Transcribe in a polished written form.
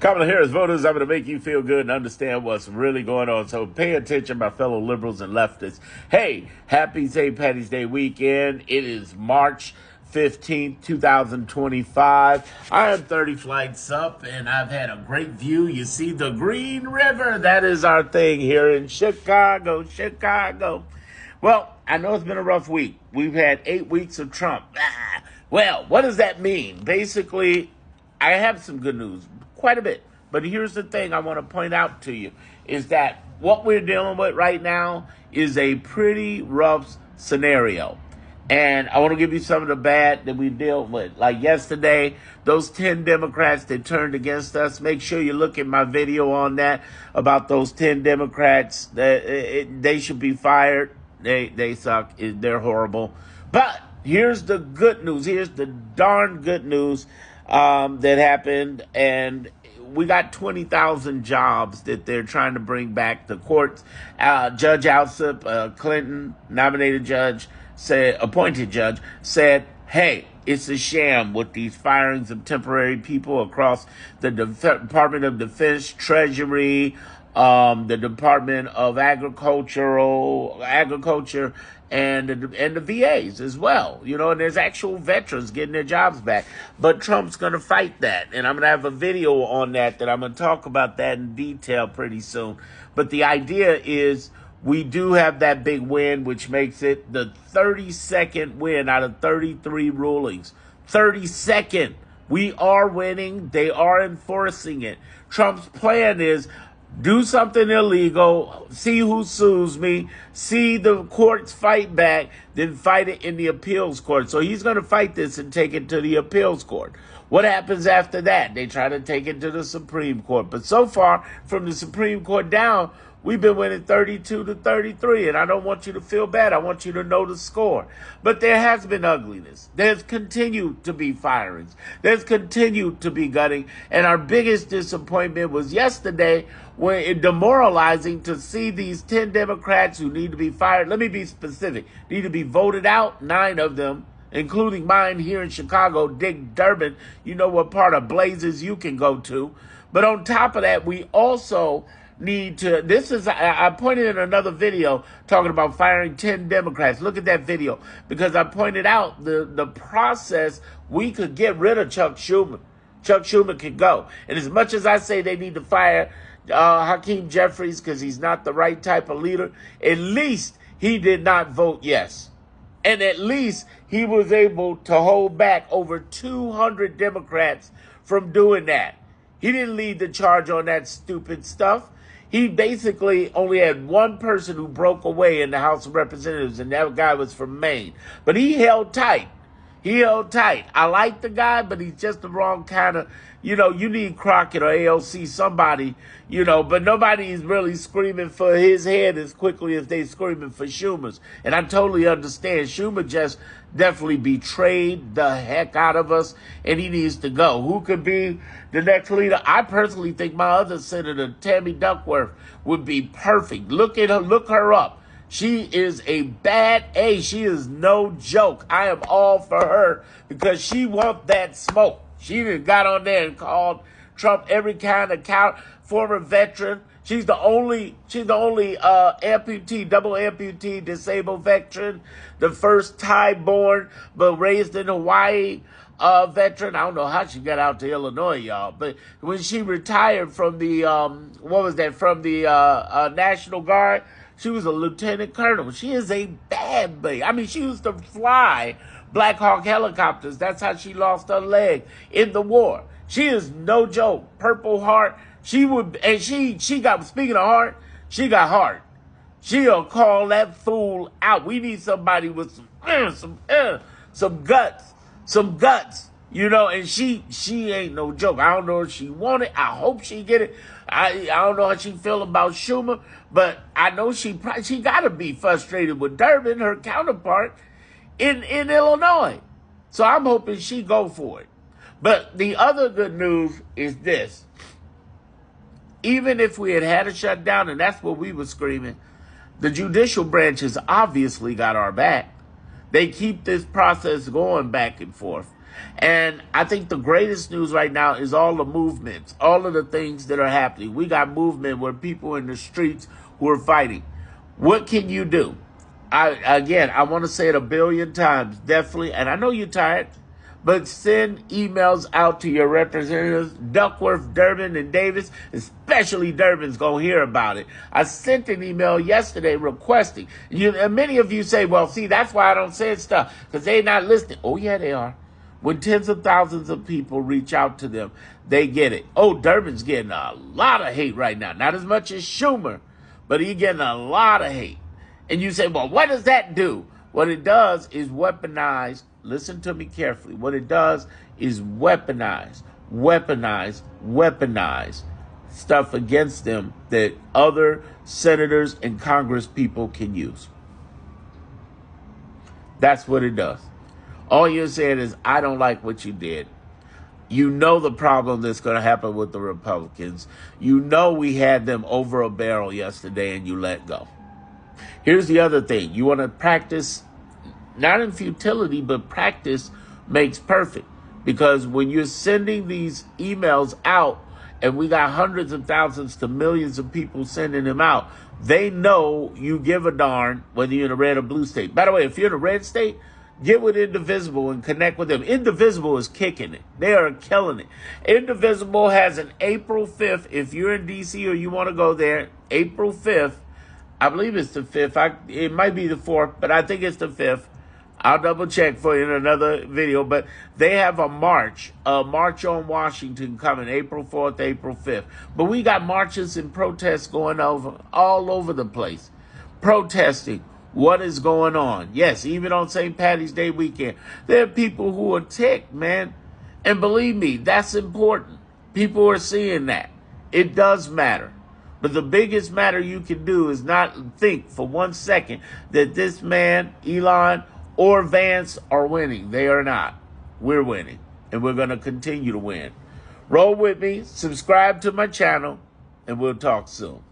Kamala Harris voters, I'm going to make you feel good and understand what's really going on. So pay attention, my fellow liberals and leftists. Hey, happy St. Patty's Day weekend. It is March 15th, 2025. I am 30 flights up, and I've had a great view. You see the Green River. That is our thing here in Chicago. Well, I know it's been a rough week. We've had 8 weeks of Trump. Well, what does that mean? Basically, I have some good news, quite a bit. But here's the thing I want to point out to you, is that what we're dealing with right now is a pretty rough scenario. And I want to give you some of the bad that we deal with. Like yesterday, those 10 Democrats that turned against us, make sure you look at my video on that, about those 10 Democrats. They should be fired. They suck. They're horrible. But here's the good news. Here's the darn good news that happened. And we got 20,000 jobs that they're trying to bring back. The courts, Judge Alsup, Clinton nominated judge, appointed judge, said, hey, it's a sham with these firings of temporary people across the Department of Defense, Treasury, the Department of Agriculture, and the VAs as well. You know, and there's actual veterans getting their jobs back. But Trump's going to fight that. And I'm going to have a video on that I'm going to talk about that in detail pretty soon. But the idea is we do have that big win, which makes it the 32nd win out of 33 rulings. 32nd. We are winning. They are enforcing it. Trump's plan is do something illegal, see who sues me, see the courts fight back, then fight it in the appeals court. So he's going to fight this and take it to the appeals court. What happens after that? They try to take it to the Supreme Court. But so far, from the Supreme Court down, we've been winning 32-33, and I don't want you to feel bad. I want you to know the score. But there has been ugliness. There's continued to be firings. There's continued to be gutting. And our biggest disappointment was yesterday, when it demoralizing to see these 10 Democrats who need to be fired. Let me be specific. Need to be voted out, 9 of them, including mine here in Chicago, Dick Durbin. You know what part of Blazes you can go to. But on top of that, we also need to, I pointed in another video talking about firing 10 Democrats. Look at that video, because I pointed out the process. We could get rid of Chuck Schumer. Chuck Schumer could go. And as much as I say they need to fire Hakeem Jeffries because he's not the right type of leader, at least he did not vote yes. And at least he was able to hold back over 200 Democrats from doing that. He didn't lead the charge on that stupid stuff. He basically only had one person who broke away in the House of Representatives, and that guy was from Maine. But he held tight. I like the guy, but he's just the wrong kind of, you need Crockett or AOC, somebody, but nobody is really screaming for his head as quickly as they screaming for Schumer's. And I totally understand. Schumer just definitely betrayed the heck out of us, and he needs to go. Who could be the next leader? I personally think my other senator, Tammy Duckworth, would be perfect. Look her up. She is a bad A. She is no joke. I am all for her because she wants that smoke. She even got on there and called Trump every kind of former veteran. She's the only amputee, double amputee, disabled veteran, the first Thai-born but raised in Hawaii veteran. I don't know how she got out to Illinois, y'all. But when she retired from the National Guard, she was a lieutenant colonel. She is a bad babe. I mean, she used to fly Black Hawk helicopters. That's how she lost her leg in the war. She is no joke. Purple Heart. She got, speaking of heart, she got heart. She'll call that fool out. We need somebody with some guts, and she ain't no joke. I don't know if she want it. I hope she get it. I don't know how she feel about Schumer, but I know she got to be frustrated with Durbin, her counterpart in Illinois. So I'm hoping she go for it. But the other good news is this. Even if we had a shutdown, and that's what we were screaming, the judicial branch has obviously got our back. They keep this process going back and forth. And I think the greatest news right now is all the movements, all of the things that are happening. We got movement where people in the streets who are fighting. What can you do? I want to say it a billion times, definitely. And I know you're tired, but send emails out to your representatives, Duckworth, Durbin, and Davis. Especially Durbin's going to hear about it. I sent an email yesterday requesting. And many of you say, well, see, that's why I don't say stuff, because they're not listening. Oh, yeah, they are. When tens of thousands of people reach out to them, they get it. Oh, Durbin's getting a lot of hate right now. Not as much as Schumer, but he's getting a lot of hate. And you say, well, what does that do? What it does is weaponize. Listen to me carefully. What it does is weaponize stuff against them that other senators and Congress people can use. That's what it does. All you're saying is, I don't like what you did. You know the problem that's going to happen with the Republicans. You know we had them over a barrel yesterday and you let go. Here's the other thing. You want to practice, not in futility, but practice makes perfect. Because when you're sending these emails out, and we got hundreds of thousands to millions of people sending them out, they know you give a darn whether you're in a red or blue state. By the way, if you're in a red state, get with Indivisible and connect with them. Indivisible is kicking it. They are killing it. Indivisible has an April 5th. If you're in D.C. or you want to go there, April 5th, I believe it's the 5th. It might be the 4th, but I think it's the 5th. I'll double check for you in another video. But they have a march on Washington coming April 4th, April 5th. But we got marches and protests going all over the place. Protesting what is going on. Yes, even on St. Patty's Day weekend. There are people who are ticked, man. And believe me, that's important. People are seeing that. It does matter. But the biggest matter you can do is not think for 1 second that this man, Elon, or Vance are winning. They are not. We're winning. And we're going to continue to win. Roll with me. Subscribe to my channel. And we'll talk soon.